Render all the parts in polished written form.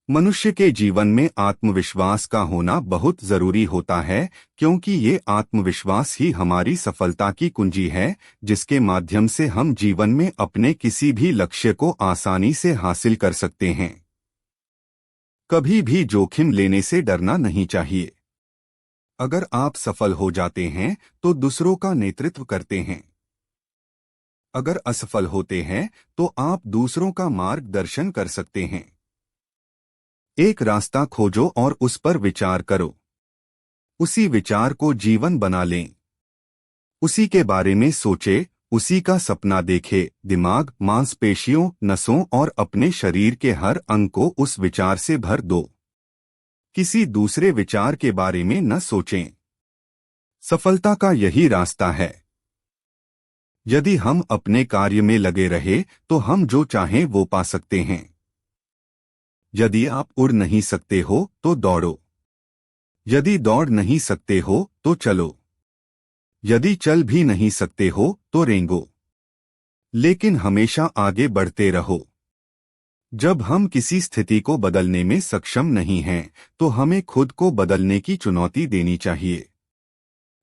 मनुष्य के जीवन में आत्मविश्वास का होना बहुत जरूरी होता है, क्योंकि ये आत्मविश्वास ही हमारी सफलता की कुंजी है, जिसके माध्यम से हम जीवन में अपने किसी भी लक्ष्य को आसानी से हासिल कर सकते हैं। कभी भी जोखिम लेने से डरना नहीं चाहिए। अगर आप सफल हो जाते हैं तो दूसरों का नेतृत्व करते हैं। अगर असफल होते हैं तो आप दूसरों का मार्गदर्शन कर सकते हैं। एक रास्ता खोजो और उस पर विचार करो। उसी विचार को जीवन बना लें। उसी के बारे में सोचे, उसी का सपना देखे। दिमाग, मांसपेशियों, नसों और अपने शरीर के हर अंग को उस विचार से भर दो। किसी दूसरे विचार के बारे में न सोचें। सफलता का यही रास्ता है। यदि हम अपने कार्य में लगे रहे तो हम जो चाहें वो पा सकते हैं। यदि आप उड़ नहीं सकते हो तो दौड़ो। यदि दौड़ नहीं सकते हो तो चलो। यदि चल भी नहीं सकते हो तो रेंगो। लेकिन हमेशा आगे बढ़ते रहो। जब हम किसी स्थिति को बदलने में सक्षम नहीं हैं, तो हमें खुद को बदलने की चुनौती देनी चाहिए।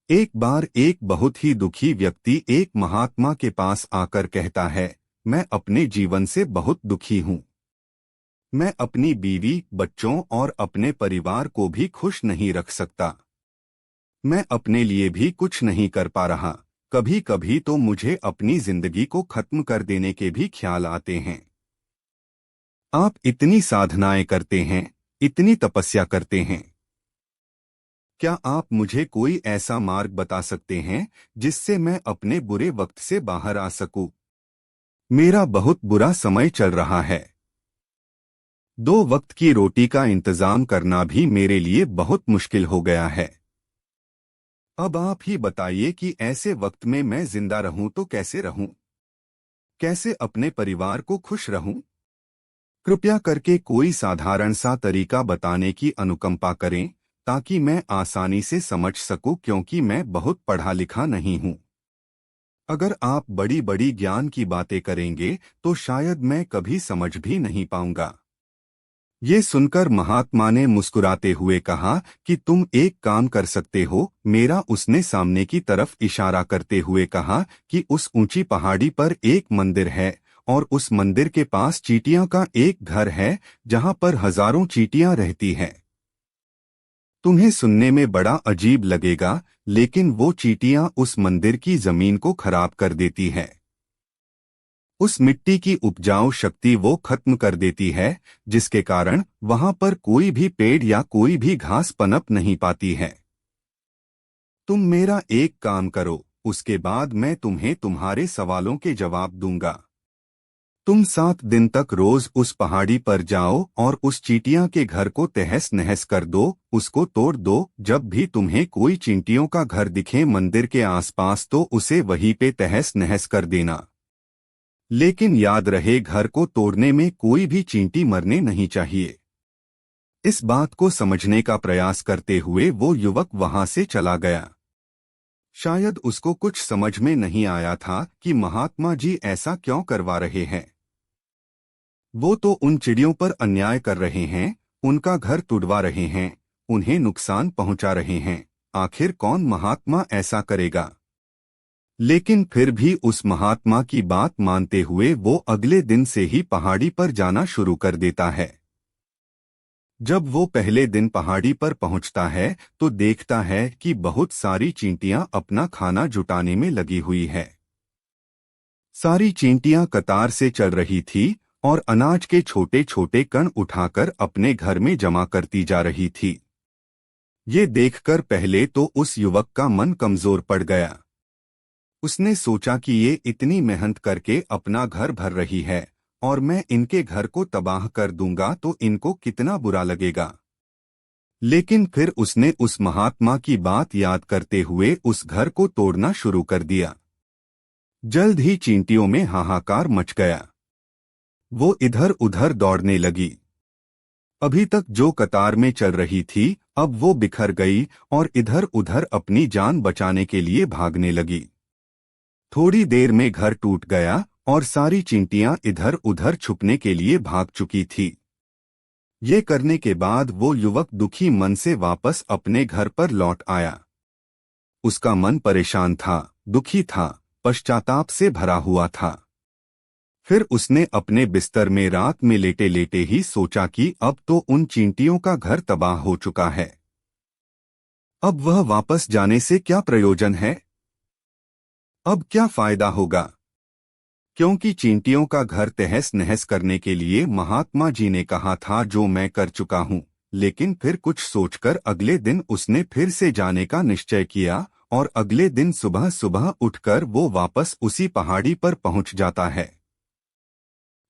एक बार एक बहुत ही दुखी व्यक्ति एक महात्मा के पास आकर कहता है, मैं अपने जीवन से बहुत दुखी हूँ। मैं अपनी बीवी, बच्चों और अपने परिवार को भी खुश नहीं रख सकता। मैं अपने लिए भी कुछ नहीं कर पा रहा। कभी कभी तो मुझे अपनी जिंदगी को खत्म कर देने के भी ख्याल आते हैं। आप इतनी साधनाएं करते हैं, इतनी तपस्या करते हैं। क्या आप मुझे कोई ऐसा मार्ग बता सकते हैं जिससे मैं अपने बुरे वक्त से बाहर आ सकूं? मेरा बहुत बुरा समय चल रहा है। 2 वक्त की रोटी का इंतजाम करना भी मेरे लिए बहुत मुश्किल हो गया है। अब आप ही बताइए कि ऐसे वक्त में मैं जिंदा रहूं तो कैसे रहूं? कैसे अपने परिवार को खुश रहूं? कृपया करके कोई साधारण सा तरीका बताने की अनुकंपा करें, ताकि मैं आसानी से समझ सकूं, क्योंकि मैं बहुत पढ़ा लिखा नहीं हूं। अगर आप बड़ी बड़ी ज्ञान की बातें करेंगे तो शायद मैं कभी समझ भी नहीं पाऊंगा। ये सुनकर महात्मा ने मुस्कुराते हुए कहा कि तुम एक काम कर सकते हो। मेरा उसने सामने की तरफ इशारा करते हुए कहा कि उस ऊंची पहाड़ी पर एक मंदिर है, और उस मंदिर के पास चींटियों का एक घर है, जहां पर हजारों चींटियां रहती हैं। तुम्हें सुनने में बड़ा अजीब लगेगा, लेकिन वो चींटियां उस मंदिर की जमीन को खराब कर देती है। उस मिट्टी की उपजाऊ शक्ति वो खत्म कर देती है, जिसके कारण वहां पर कोई भी पेड़ या कोई भी घास पनप नहीं पाती है। तुम मेरा एक काम करो, उसके बाद मैं तुम्हें तुम्हारे सवालों के जवाब दूंगा। तुम 7 दिन तक रोज उस पहाड़ी पर जाओ और उस चींटियों के घर को तहस नहस कर दो, उसको तोड़ दो। जब भी तुम्हें कोई चींटियों का घर दिखे मंदिर के आसपास, तो उसे वहीं पे तहस नहस कर देना। लेकिन याद रहे, घर को तोड़ने में कोई भी चींटी मरने नहीं चाहिए। इस बात को समझने का प्रयास करते हुए वो युवक वहां से चला गया। शायद उसको कुछ समझ में नहीं आया था कि महात्मा जी ऐसा क्यों करवा रहे हैं। वो तो उन चिड़ियों पर अन्याय कर रहे हैं, उनका घर तुड़वा रहे हैं, उन्हें नुकसान पहुंचा रहे हैं। आखिर कौन महात्मा ऐसा करेगा? लेकिन फिर भी उस महात्मा की बात मानते हुए वो अगले दिन से ही पहाड़ी पर जाना शुरू कर देता है। जब वो पहले दिन पहाड़ी पर पहुंचता है तो देखता है कि बहुत सारी चींटियां अपना खाना जुटाने में लगी हुई है। सारी चींटियां कतार से चल रही थी और अनाज के छोटे छोटे कण उठाकर अपने घर में जमा करती जा रही थी। ये देखकर पहले तो उस युवक का मन कमजोर पड़ गया। उसने सोचा कि ये इतनी मेहनत करके अपना घर भर रही है, और मैं इनके घर को तबाह कर दूंगा तो इनको कितना बुरा लगेगा। लेकिन फिर उसने उस महात्मा की बात याद करते हुए उस घर को तोड़ना शुरू कर दिया। जल्द ही चींटियों में हाहाकार मच गया। वो इधर उधर दौड़ने लगी। अभी तक जो कतार में चल रही थी, अब वो बिखर गई और इधर उधर अपनी जान बचाने के लिए भागने लगी। थोड़ी देर में घर टूट गया और सारी चींटियां इधर उधर छुपने के लिए भाग चुकी थी। ये करने के बाद वो युवक दुखी मन से वापस अपने घर पर लौट आया। उसका मन परेशान था, दुखी था, पश्चाताप से भरा हुआ था। फिर उसने अपने बिस्तर में रात में लेटे लेटे ही सोचा कि अब तो उन चींटियों का घर तबाह हो चुका है। अब वह वापस जाने से क्या प्रयोजन है? अब क्या फायदा होगा? क्योंकि चींटियों का घर तहस नहस करने के लिए महात्मा जी ने कहा था, जो मैं कर चुका हूँ। लेकिन फिर कुछ सोचकर अगले दिन उसने फिर से जाने का निश्चय किया और अगले दिन सुबह सुबह उठकर वो वापस उसी पहाड़ी पर पहुंच जाता है।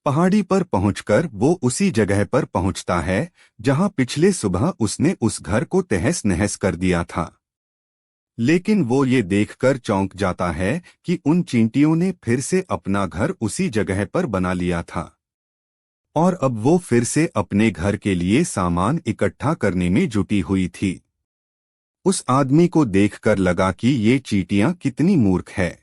पहाड़ी पर पहुंचकर वो उसी जगह पर पहुंचता है जहां पिछले सुबह उसने उस घर को तहस नहस कर दिया था। लेकिन वो ये देखकर चौंक जाता है कि उन चींटियों ने फिर से अपना घर उसी जगह पर बना लिया था और अब वो फिर से अपने घर के लिए सामान इकट्ठा करने में जुटी हुई थी। उस आदमी को देखकर लगा कि ये चींटियां कितनी मूर्ख है।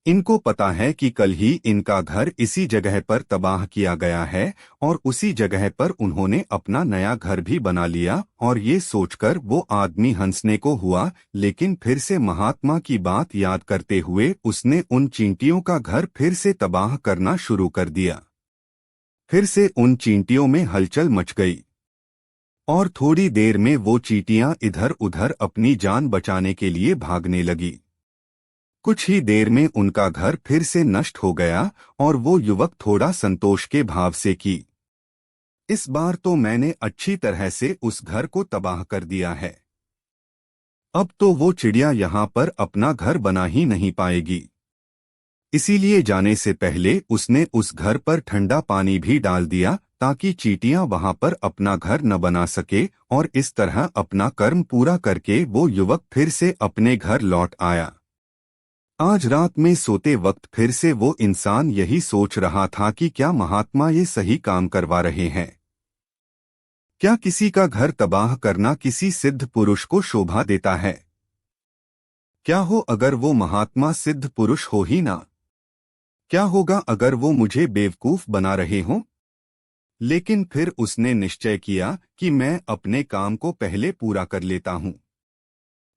इनको पता है कि कल ही इनका घर इसी जगह पर तबाह किया गया है और उसी जगह पर उन्होंने अपना नया घर भी बना लिया। और ये सोचकर वो आदमी हंसने को हुआ, लेकिन फिर से महात्मा की बात याद करते हुए उसने उन चींटियों का घर फिर से तबाह करना शुरू कर दिया। फिर से उन चींटियों में हलचल मच गई और थोड़ी देर में वो चींटियां इधर उधर अपनी जान बचाने के लिए भागने लगी। कुछ ही देर में उनका घर फिर से नष्ट हो गया और वो युवक थोड़ा संतोष के भाव से कि इस बार तो मैंने अच्छी तरह से उस घर को तबाह कर दिया है। अब तो वो चिड़िया यहाँ पर अपना घर बना ही नहीं पाएगी। इसीलिए जाने से पहले उसने उस घर पर ठंडा पानी भी डाल दिया ताकि चींटियां वहां पर अपना घर न बना सके। और इस तरह अपना कर्म पूरा करके वो युवक फिर से अपने घर लौट आया। आज रात में सोते वक्त फिर से वो इंसान यही सोच रहा था कि क्या महात्मा ये सही काम करवा रहे हैं? क्या किसी का घर तबाह करना किसी सिद्ध पुरुष को शोभा देता है? क्या हो अगर वो महात्मा सिद्ध पुरुष हो ही ना? क्या होगा अगर वो मुझे बेवकूफ बना रहे हों? लेकिन फिर उसने निश्चय किया कि मैं अपने काम को पहले पूरा कर लेता हूं।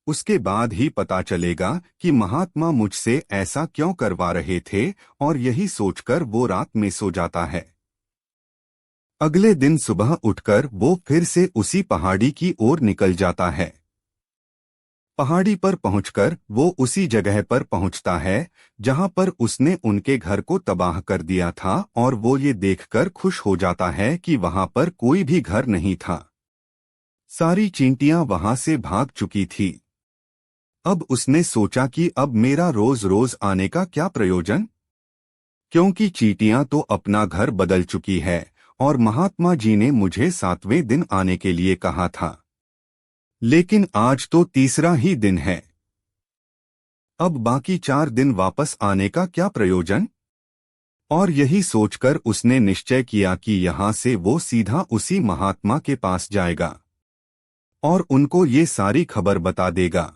उसके बाद ही पता चलेगा कि महात्मा मुझसे ऐसा क्यों करवा रहे थे। और यही सोचकर वो रात में सो जाता है। अगले दिन सुबह उठकर वो फिर से उसी पहाड़ी की ओर निकल जाता है। पहाड़ी पर पहुंचकर वो उसी जगह पर पहुंचता है जहां पर उसने उनके घर को तबाह कर दिया था और वो ये देखकर खुश हो जाता है कि वहां पर कोई भी घर नहीं था। सारी चींटियां वहां से भाग चुकी थी। अब उसने सोचा कि अब मेरा रोज रोज आने का क्या प्रयोजन, क्योंकि चींटियां तो अपना घर बदल चुकी है और महात्मा जी ने मुझे 7वें दिन आने के लिए कहा था। लेकिन आज तो तीसरा ही दिन है। अब बाकी 4 दिन वापस आने का क्या प्रयोजन? और यही सोचकर उसने निश्चय किया कि यहाँ से वो सीधा उसी महात्मा के पास जाएगा और उनको ये सारी खबर बता देगा।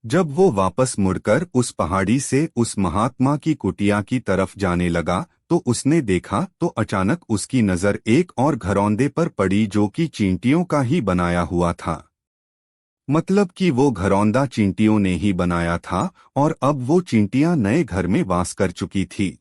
जब वो वापस मुड़कर उस पहाड़ी से उस महात्मा की कुटिया की तरफ जाने लगा तो उसने देखा तो अचानक उसकी नजर एक और घरौंदे पर पड़ी जो कि चींटियों का ही बनाया हुआ था। मतलब कि वो घरौंदा चींटियों ने ही बनाया था और अब वो चींटियां नए घर में वास कर चुकी थी।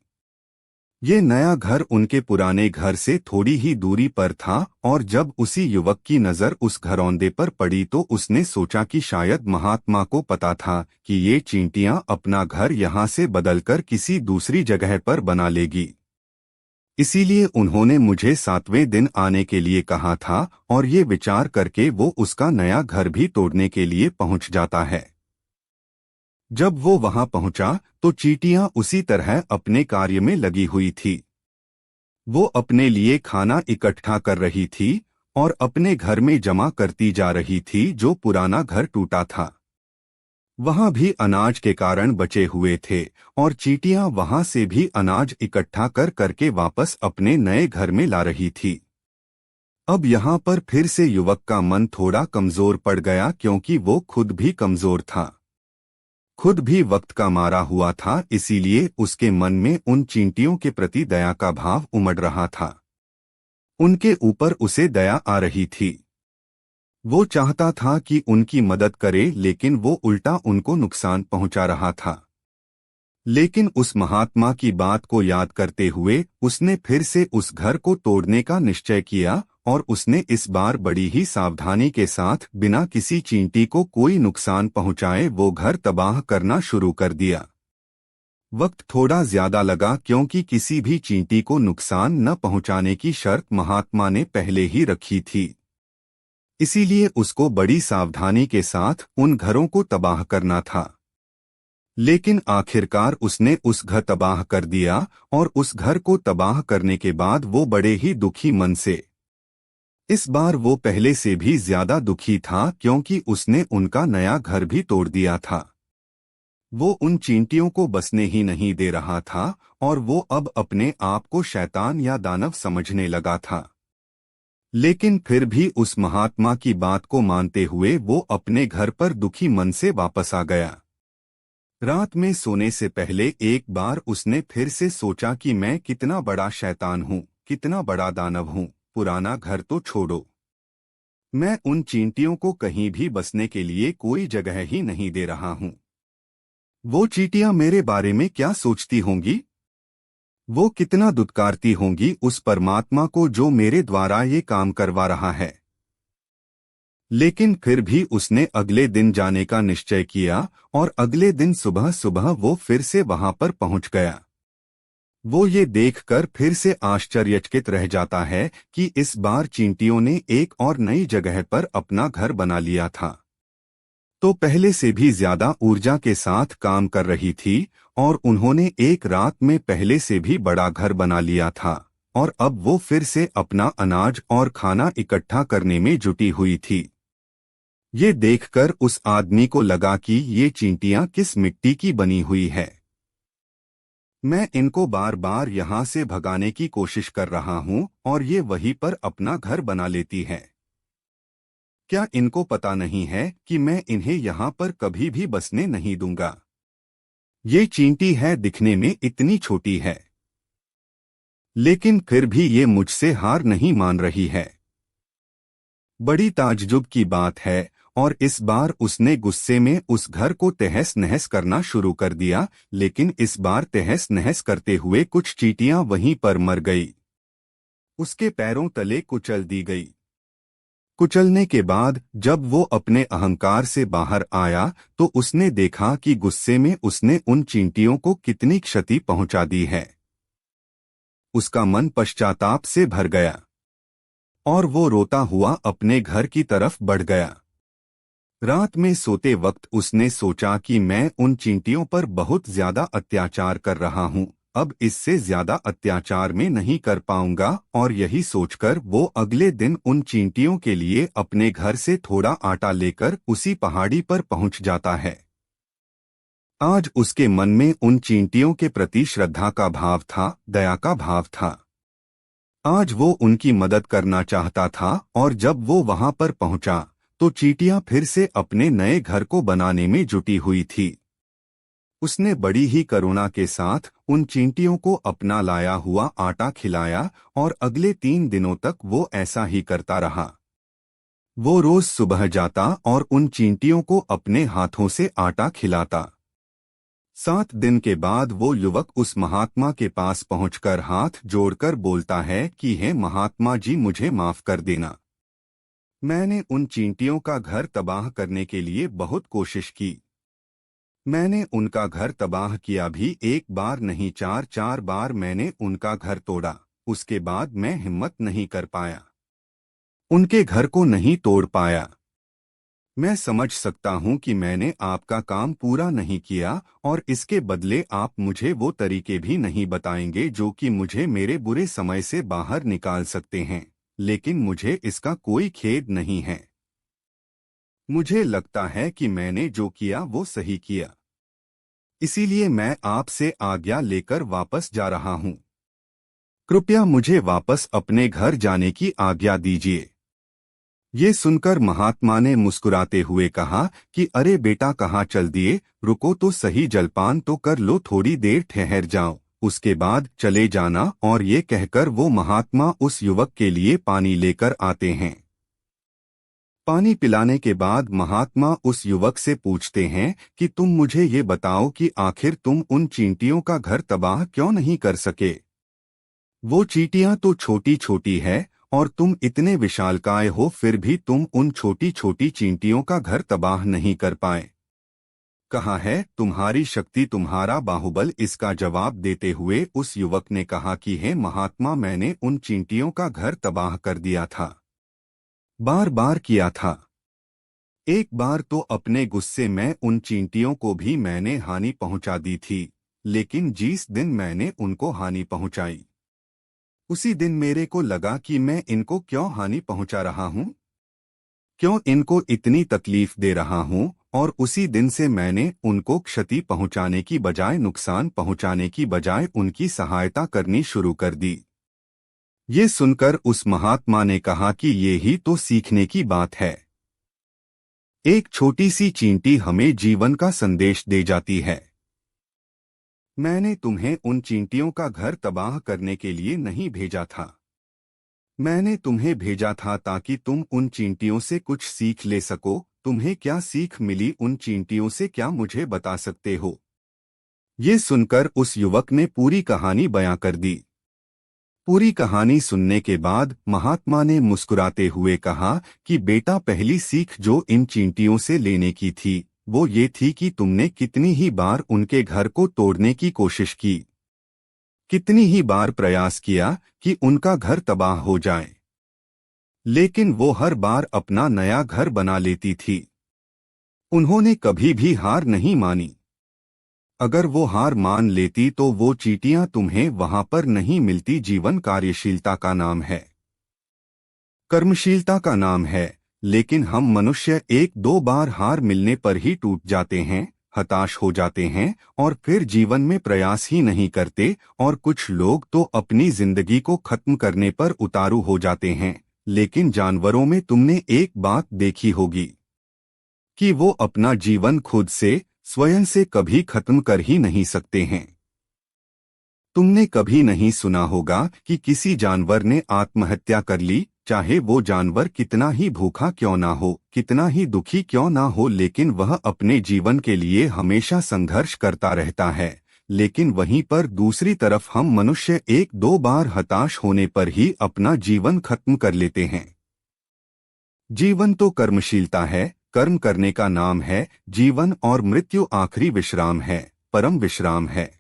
ये नया घर उनके पुराने घर से थोड़ी ही दूरी पर था और जब उसी युवक की नज़र उस घरौंदे पर पड़ी तो उसने सोचा कि शायद महात्मा को पता था कि ये चींटियां अपना घर यहाँ से बदलकर किसी दूसरी जगह पर बना लेगी। इसीलिए उन्होंने मुझे 7वें दिन आने के लिए कहा था और ये विचार करके वो उसका नया घर भी तोड़ने के लिए पहुंच जाता है। जब वो वहां पहुंचा तो चींटियां उसी तरह अपने कार्य में लगी हुई थी। वो अपने लिए खाना इकट्ठा कर रही थी और अपने घर में जमा करती जा रही थी जो पुराना घर टूटा था। वहां भी अनाज के कारण बचे हुए थे और चींटियां वहां से भी अनाज इकट्ठा कर करके वापस अपने नए घर में ला रही थी। अब यहाँ पर फिर से युवक का मन थोड़ा कमजोर पड़ गया क्योंकि वो खुद भी कमजोर था, खुद भी वक्त का मारा हुआ था। इसीलिए उसके मन में उन चींटियों के प्रति दया का भाव उमड़ रहा था। उनके ऊपर उसे दया आ रही थी। वो चाहता था कि उनकी मदद करे, लेकिन वो उल्टा उनको नुकसान पहुंचा रहा था। लेकिन उस महात्मा की बात को याद करते हुए उसने फिर से उस घर को तोड़ने का निश्चय किया, और उसने इस बार बड़ी ही सावधानी के साथ बिना किसी चींटी को कोई नुकसान पहुंचाए वो घर तबाह करना शुरू कर दिया। वक्त थोड़ा ज्यादा लगा, क्योंकि किसी भी चींटी को नुकसान न पहुंचाने की शर्त महात्मा ने पहले ही रखी थी। इसीलिए उसको बड़ी सावधानी के साथ उन घरों को तबाह करना था। लेकिन आखिरकार उसने उस घर तबाह कर दिया, और उस घर को तबाह करने के बाद वो बड़े ही दुखी मन से, इस बार वो पहले से भी ज्यादा दुखी था, क्योंकि उसने उनका नया घर भी तोड़ दिया था। वो उन चींटियों को बसने ही नहीं दे रहा था, और वो अब अपने आप को शैतान या दानव समझने लगा था। लेकिन फिर भी उस महात्मा की बात को मानते हुए वो अपने घर पर दुखी मन से वापस आ गया। रात में सोने से पहले एक बार उसने फिर से सोचा कि मैं कितना बड़ा शैतान हूँ, कितना बड़ा दानव हूँ। पुराना घर तो छोड़ो, मैं उन चींटियों को कहीं भी बसने के लिए कोई जगह ही नहीं दे रहा हूँ। वो चींटियां मेरे बारे में क्या सोचती होंगी? वो कितना दुत्कारती होंगी उस परमात्मा को जो मेरे द्वारा ये काम करवा रहा है। लेकिन फिर भी उसने अगले दिन जाने का निश्चय किया, और अगले दिन सुबह सुबह वो फिर से वहां पर पहुंच गया। वो ये देखकर फिर से आश्चर्यचकित रह जाता है कि इस बार चींटियों ने एक और नई जगह पर अपना घर बना लिया था। तो पहले से भी ज्यादा ऊर्जा के साथ काम कर रही थी, और उन्होंने एक रात में पहले से भी बड़ा घर बना लिया था, और अब वो फिर से अपना अनाज और खाना इकट्ठा करने में जुटी हुई थी। ये देखकर उस आदमी को लगा कि ये चींटियां किस मिट्टी की बनी हुई है। मैं इनको बार बार यहाँ से भगाने की कोशिश कर रहा हूँ, और ये वहीं पर अपना घर बना लेती है। क्या इनको पता नहीं है कि मैं इन्हें यहाँ पर कभी भी बसने नहीं दूंगा? ये चींटी है, दिखने में इतनी छोटी है, लेकिन फिर भी ये मुझसे हार नहीं मान रही है। बड़ी ताज्जुब की बात है, और इस बार उसने गुस्से में उस घर को तहस नहस करना शुरू कर दिया। लेकिन इस बार तहस नहस करते हुए कुछ चींटियां वहीं पर मर गई, उसके पैरों तले कुचल दी गई। कुचलने के बाद जब वो अपने अहंकार से बाहर आया, तो उसने देखा कि गुस्से में उसने उन चींटियों को कितनी क्षति पहुंचा दी है। उसका मन पश्चाताप से भर गया, और वो रोता हुआ अपने घर की तरफ बढ़ गया। रात में सोते वक्त उसने सोचा कि मैं उन चींटियों पर बहुत ज्यादा अत्याचार कर रहा हूँ, अब इससे ज्यादा अत्याचार में नहीं कर पाऊंगा। और यही सोचकर वो अगले दिन उन चींटियों के लिए अपने घर से थोड़ा आटा लेकर उसी पहाड़ी पर पहुंच जाता है। आज उसके मन में उन चींटियों के प्रति श्रद्धा का भाव था, दया का भाव था। आज वो उनकी मदद करना चाहता था, और जब वो वहां पर पहुंचा तो चींटियां फिर से अपने नए घर को बनाने में जुटी हुई थी। उसने बड़ी ही करुणा के साथ उन चींटियों को अपना लाया हुआ आटा खिलाया, और अगले 3 दिनों तक वो ऐसा ही करता रहा। वो रोज सुबह जाता और उन चींटियों को अपने हाथों से आटा खिलाता। 7 दिन के बाद वो युवक उस महात्मा के पास पहुंचकर हाथ जोड़कर बोलता है कि हे महात्मा जी, मुझे माफ कर देना। मैंने उन चींटियों का घर तबाह करने के लिए बहुत कोशिश की। मैंने उनका घर तबाह किया भी, एक बार नहीं 4 बार मैंने उनका घर तोड़ा। उसके बाद मैं हिम्मत नहीं कर पाया, उनके घर को नहीं तोड़ पाया। मैं समझ सकता हूं कि मैंने आपका काम पूरा नहीं किया, और इसके बदले आप मुझे वो तरीके भी नहीं बताएंगे जो कि मुझे मेरे बुरे समय से बाहर निकाल सकते हैं। लेकिन मुझे इसका कोई खेद नहीं है। मुझे लगता है कि मैंने जो किया वो सही किया, इसीलिए मैं आपसे आज्ञा लेकर वापस जा रहा हूँ। कृपया मुझे वापस अपने घर जाने की आज्ञा दीजिए। ये सुनकर महात्मा ने मुस्कुराते हुए कहा कि अरे बेटा, कहाँ चल दिए? रुको तो सही, जलपान तो कर लो, थोड़ी देर ठहर जाओ। उसके बाद चले जाना, और ये कहकर वो महात्मा उस युवक के लिए पानी लेकर आते हैं। पानी पिलाने के बाद महात्मा उस युवक से पूछते हैं कि तुम मुझे ये बताओ कि आखिर तुम उन चींटियों का घर तबाह क्यों नहीं कर सके। वो चींटियां तो छोटी छोटी है और तुम इतने विशालकाय हो, फिर भी तुम उन छोटी छोटी चींटियों का घर तबाह नहीं कर पाए। कहा है तुम्हारी शक्ति, तुम्हारा बाहुबल। इसका जवाब देते हुए उस युवक ने कहा कि हे महात्मा, मैंने उन चींटियों का घर तबाह कर दिया था, बार बार किया था। एक बार तो अपने गुस्से में उन चींटियों को भी मैंने हानि पहुंचा दी थी, लेकिन जिस दिन मैंने उनको हानि पहुंचाई, उसी दिन मेरे को लगा कि मैं इनको क्यों हानि पहुंचा रहा हूं, क्यों इनको इतनी तकलीफ दे रहा हूं, और उसी दिन से मैंने उनको क्षति पहुंचाने की बजाय, नुकसान पहुंचाने की बजाय उनकी सहायता करनी शुरू कर दी। ये सुनकर उस महात्मा ने कहा कि ये ही तो सीखने की बात है। एक छोटी सी चींटी हमें जीवन का संदेश दे जाती है। मैंने तुम्हें उन चींटियों का घर तबाह करने के लिए नहीं भेजा था। मैंने तुम्हें भेजा था ताकि तुम उन चींटियों से कुछ सीख ले सको। तुम्हें क्या सीख मिली उन चींटियों से, क्या मुझे बता सकते हो? ये सुनकर उस युवक ने पूरी कहानी बयां कर दी। पूरी कहानी सुनने के बाद महात्मा ने मुस्कुराते हुए कहा कि बेटा, पहली सीख जो इन चींटियों से लेने की थी वो ये थी कि तुमने कितनी ही बार उनके घर को तोड़ने की कोशिश की, कितनी ही बार प्रयास किया कि उनका घर तबाह हो जाए, लेकिन वो हर बार अपना नया घर बना लेती थी। उन्होंने कभी भी हार नहीं मानी। अगर वो हार मान लेती तो वो चींटियां तुम्हें वहां पर नहीं मिलती। जीवन कार्यशीलता का नाम है, कर्मशीलता का नाम है, लेकिन हम मनुष्य एक दो बार हार मिलने पर ही टूट जाते हैं, हताश हो जाते हैं और फिर जीवन में प्रयास ही नहीं करते। और कुछ लोग तो अपनी जिंदगी को खत्म करने पर उतारू हो जाते हैं। लेकिन जानवरों में तुमने एक बात देखी होगी कि वो अपना जीवन खुद से, स्वयं से कभी खत्म कर ही नहीं सकते हैं। तुमने कभी नहीं सुना होगा कि किसी जानवर ने आत्महत्या कर ली, चाहे वो जानवर कितना ही भूखा क्यों ना हो, कितना ही दुखी क्यों ना हो, लेकिन वह अपने जीवन के लिए हमेशा संघर्ष करता रहता है। लेकिन वहीं पर दूसरी तरफ हम मनुष्य एक दो बार हताश होने पर ही अपना जीवन खत्म कर लेते हैं। जीवन तो कर्मशीलता है, कर्म करने का नाम है जीवन, और मृत्यु आखिरी विश्राम है, परम विश्राम है।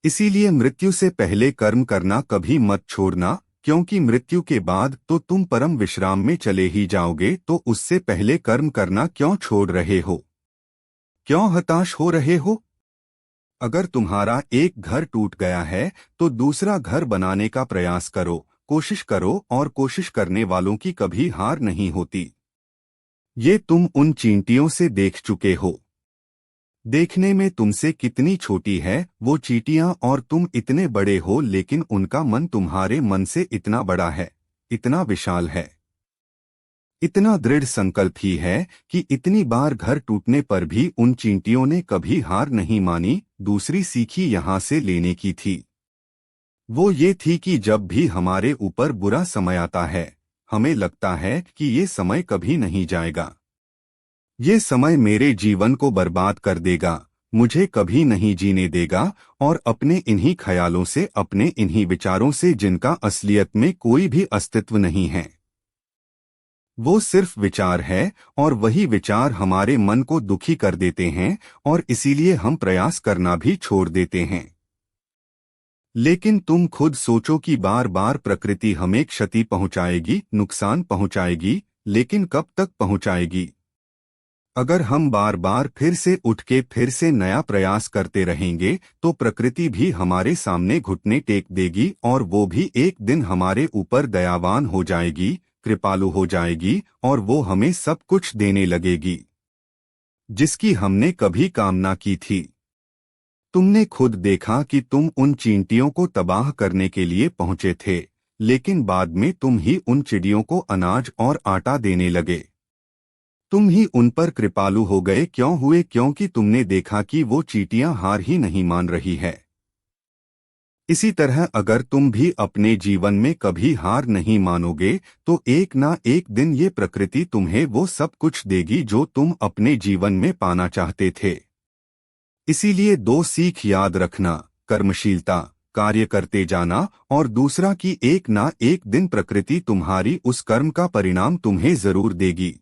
इसीलिए मृत्यु से पहले कर्म करना कभी मत छोड़ना, क्योंकि मृत्यु के बाद तो तुम परम विश्राम में चले ही जाओगे। तो उससे पहले कर्म करना क्यों छोड़ रहे हो? क्यों हताश हो रहे हो? अगर तुम्हारा एक घर टूट गया है तो दूसरा घर बनाने का प्रयास करो, कोशिश करो, और कोशिश करने वालों की कभी हार नहीं होती। ये तुम उन चींटियों से देख चुके हो। देखने में तुमसे कितनी छोटी है वो चींटियां, और तुम इतने बड़े हो, लेकिन उनका मन तुम्हारे मन से इतना बड़ा है, इतना विशाल है, इतना दृढ़ संकल्प ही है कि इतनी बार घर टूटने पर भी उन चींटियों ने कभी हार नहीं मानी। दूसरी सीखी यहाँ से लेने की थी, वो ये थी कि जब भी हमारे ऊपर बुरा समय आता है, हमें लगता है कि ये समय कभी नहीं जाएगा, ये समय मेरे जीवन को बर्बाद कर देगा, मुझे कभी नहीं जीने देगा, और अपने इन्हीं ख्यालों से, अपने इन्हीं विचारों से, जिनका असलियत में कोई भी अस्तित्व नहीं है, वो सिर्फ विचार है, और वही विचार हमारे मन को दुखी कर देते हैं, और इसीलिए हम प्रयास करना भी छोड़ देते हैं। लेकिन तुम खुद सोचो कि बार बार प्रकृति हमें क्षति पहुंचाएगी, नुकसान पहुंचाएगी, लेकिन कब तक पहुंचाएगी? अगर हम बार बार फिर से उठ के फिर से नया प्रयास करते रहेंगे तो प्रकृति भी हमारे सामने घुटने टेक देगी, और वो भी एक दिन हमारे ऊपर दयावान हो जाएगी, कृपालु हो जाएगी, और वो हमें सब कुछ देने लगेगी जिसकी हमने कभी कामना की थी। तुमने खुद देखा कि तुम उन चींटियों को तबाह करने के लिए पहुंचे थे, लेकिन बाद में तुम ही उन चिड़ियों को अनाज और आटा देने लगे। तुम ही उन पर कृपालु हो गए। क्यों हुए? क्योंकि तुमने देखा कि वो चींटियां हार ही नहीं मान रही है। इसी तरह अगर तुम भी अपने जीवन में कभी हार नहीं मानोगे तो एक ना एक दिन ये प्रकृति तुम्हें वो सब कुछ देगी जो तुम अपने जीवन में पाना चाहते थे। इसीलिए दो सीख याद रखना, कर्मशीलता, कार्य करते जाना, और दूसरा कि एक ना एक दिन प्रकृति तुम्हारी उस कर्म का परिणाम तुम्हें जरूर देगी।